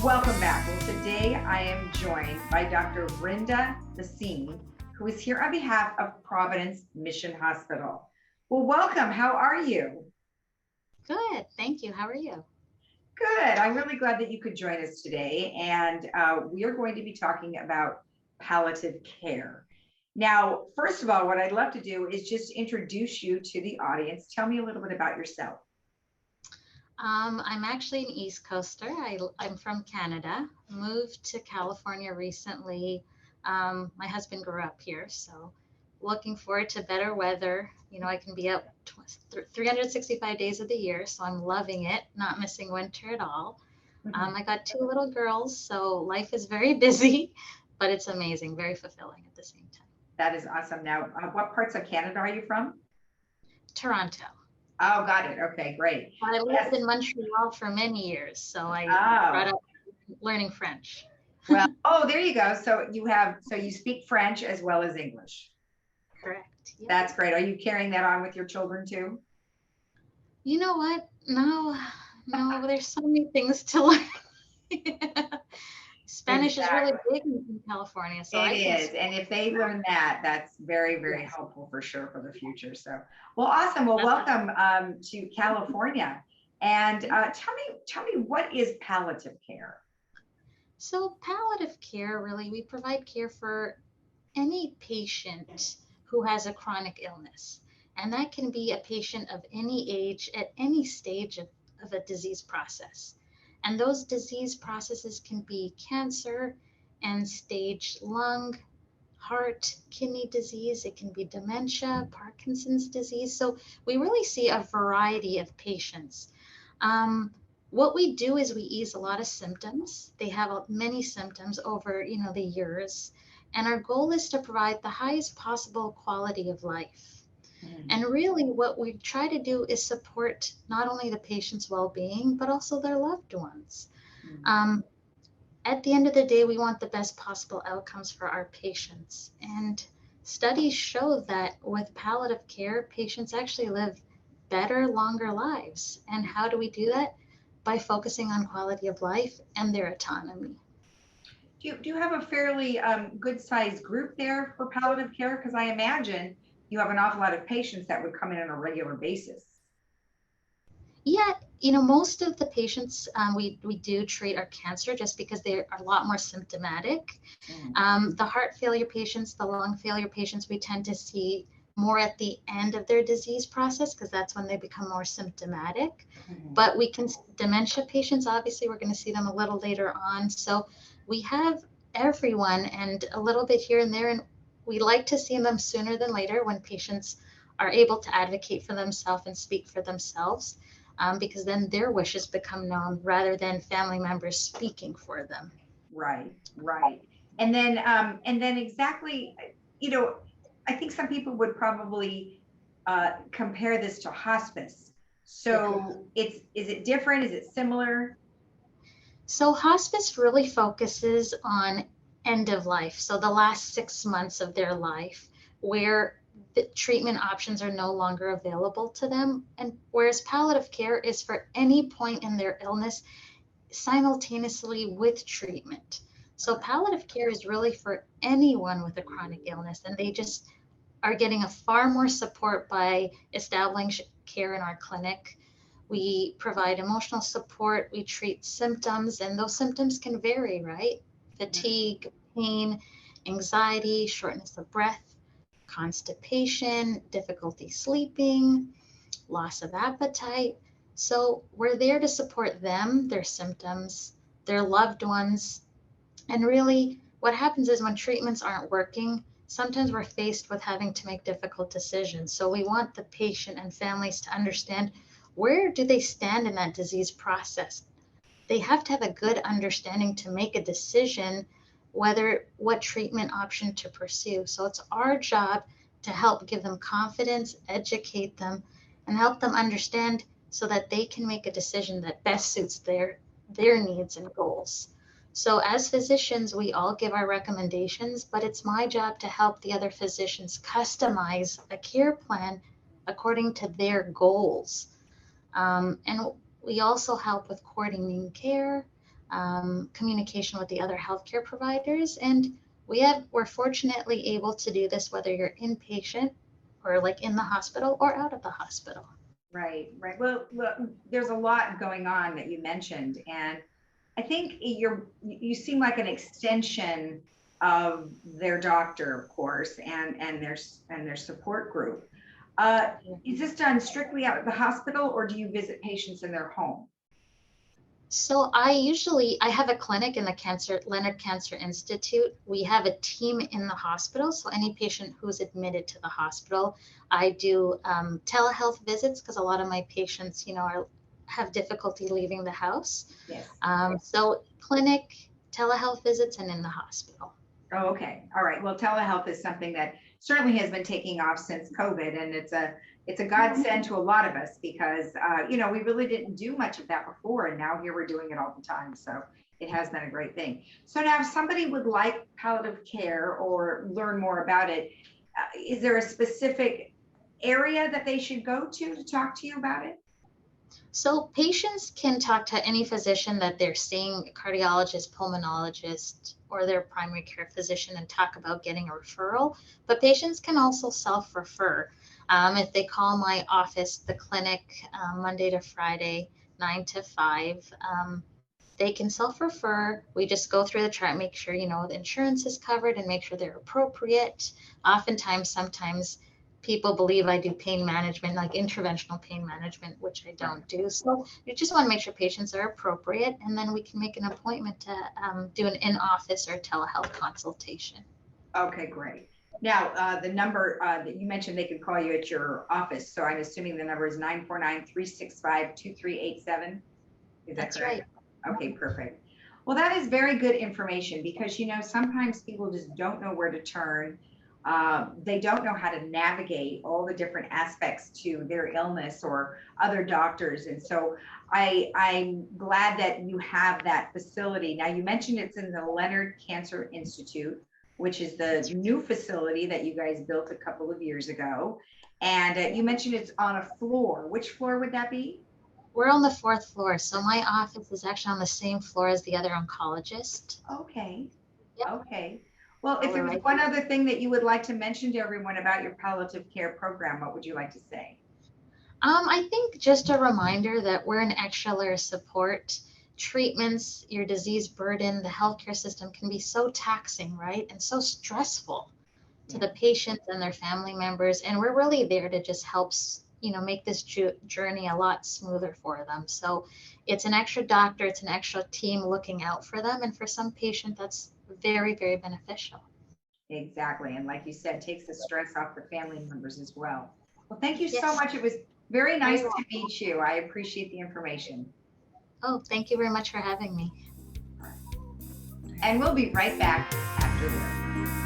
Welcome back. Well, today I am joined by Dr. Brenda Bassine, who is here on behalf of Providence Mission Hospital. Well, welcome. How are you? Good, thank you. How are you? Good. I'm really glad that you could join us today. And we are going to be talking about palliative care. Now, first of all, what I'd love to do is just introduce you to the audience. Tell me a little bit about yourself. I'm actually an East Coaster. I'm from Canada, moved to California recently. My husband grew up here, so looking forward to better weather. You know, I can be out 365 days of the year, so I'm loving it, not missing winter at all. I got two little girls, so life is very busy, but it's amazing, very fulfilling at the same time. That is awesome. Now, what parts of Canada are you from? Toronto. Oh, got it. Okay, great. I lived Yes. in Montreal for many years, so I brought Oh, up learning French. well, oh, there you go. So you speak French as well as English. Correct. Yep. That's great. Are you carrying that on with your children too? You know what? No, there's so many things to learn. Spanish is really Exactly. big in California, so It I can is. speak. And if they learn that, that's very, very Yes, helpful for sure for the future. So, well, awesome. Well, that's welcome to California. And tell me what is palliative care? so palliative care, really, we provide care for any patient who has a chronic illness. And that can be a patient of any age at any stage of a disease process. And those disease processes can be cancer, end stage lung, heart, kidney disease, it can be dementia, Parkinson's disease. So we really see a variety of patients. Um, what we do is we ease a lot of symptoms. They have many symptoms over, the years, and our goal is to provide the highest possible quality of life. Mm, And really, what we try to do is support not only the patient's well-being, but also their loved ones. mm. Um, at the end of the day, we want the best possible outcomes for our patients. And studies show that with palliative care, patients actually live better, longer lives. And how do we do that? By focusing on quality of life and their autonomy. Do you have a fairly good sized group there for palliative care? Because I imagine you have an awful lot of patients that would come in on a regular basis. Yeah, most of the patients we do treat are cancer just because they are a lot more symptomatic. Mm, The heart failure patients, the lung failure patients, we tend to see more at the end of their disease process because that's when they become more symptomatic. mm. But we can, dementia patients, obviously, we're going to see them a little later on. So we have everyone and a little bit here and there. And we like to see them sooner than later when patients are able to advocate for themselves and speak for themselves. Because then their wishes become known rather than family members speaking for them. Right, right. And then exactly, you know, I think some people would probably compare this to hospice. Yeah. So is it different? Is it similar? So hospice really focuses on end of life. So the last 6 months of their life, where the treatment options are no longer available to them. And whereas palliative care is for any point in their illness simultaneously with treatment. So palliative care is really for anyone with a chronic illness, and they just are getting a far more support by establishing care in our clinic. We provide emotional support, we treat symptoms, and those symptoms can vary, right? Fatigue, pain, anxiety, shortness of breath, constipation, difficulty sleeping, loss of appetite. So we're there to support them, their symptoms, their loved ones, and really, what happens is when treatments aren't working, sometimes we're faced with having to make difficult decisions. So we want the patient and families to understand where do they stand in that disease process. They have to have a good understanding to make a decision whether what treatment option to pursue. So it's our job to help give them confidence, educate them, and help them understand so that they can make a decision that best suits their needs and goals. So, as physicians, we all give our recommendations, but it's my job to help the other physicians customize a care plan according to their goals. And we also help with coordinating care, communication with the other healthcare providers. And we're fortunately able to do this whether you're inpatient or like in the hospital or out of the hospital. Right, right. Well, look, there's a lot going on that you mentioned, and I think you seem like an extension of their doctor, of course, and their support group. Is this done strictly out at the hospital, or do you visit patients in their home? So I have a clinic in the Leonard Cancer Institute. We have a team in the hospital. So any patient who's admitted to the hospital, I do telehealth visits because a lot of my patients, have difficulty leaving the house. Yes. So clinic, telehealth visits, and in the hospital. Oh, okay. All right. Well, telehealth is something that certainly has been taking off since COVID, and it's a godsend to a lot of us because we really didn't do much of that before, and now here we're doing it all the time. So it has been a great thing. So now, if somebody would like palliative care or learn more about it, is there a specific area that they should go to talk to you about it? So patients can talk to any physician that they're seeing, a cardiologist, pulmonologist, or their primary care physician, and talk about getting a referral. But patients can also self-refer. If they call my office, the clinic, Monday to Friday, 9 to 5, they can self-refer. We just go through the chart, make sure, the insurance is covered and make sure they're appropriate. Sometimes people believe I do pain management, like interventional pain management, which I don't do. So you just want to make sure patients are appropriate, and then we can make an appointment to do an in-office or telehealth consultation. Okay, great. Now, the number that you mentioned, they could call you at your office. So I'm assuming the number is 949-365-2387. Is that That's correct? Right. Okay, perfect. Well, that is very good information because, sometimes people just don't know where to turn. They don't know how to navigate all the different aspects to their illness or other doctors. And so I'm glad that you have that facility. Now, you mentioned it's in the Leonard Cancer Institute, which is the new facility that you guys built a couple of years ago. And you mentioned it's on a floor. Which floor would that be? We're on the 4th floor. So my office is actually on the same floor as the other oncologist. Okay. Yep. Okay. Well, if there was one other thing that you would like to mention to everyone about your palliative care program, what would you like to say? I think just a reminder that we're an extra layer of support. Treatments, your disease burden, the healthcare system can be so taxing, right? And so stressful to the patients and their family members. And we're really there to just help, make this journey a lot smoother for them. So it's an extra doctor, it's an extra team looking out for them. And for some patient, that's very, very beneficial. Exactly. And like you said, takes the stress off the family members as well. Well, thank you so Yes. much. It was very nice to meet you. I appreciate the information. Oh, thank you very much for having me. And we'll be right back after this.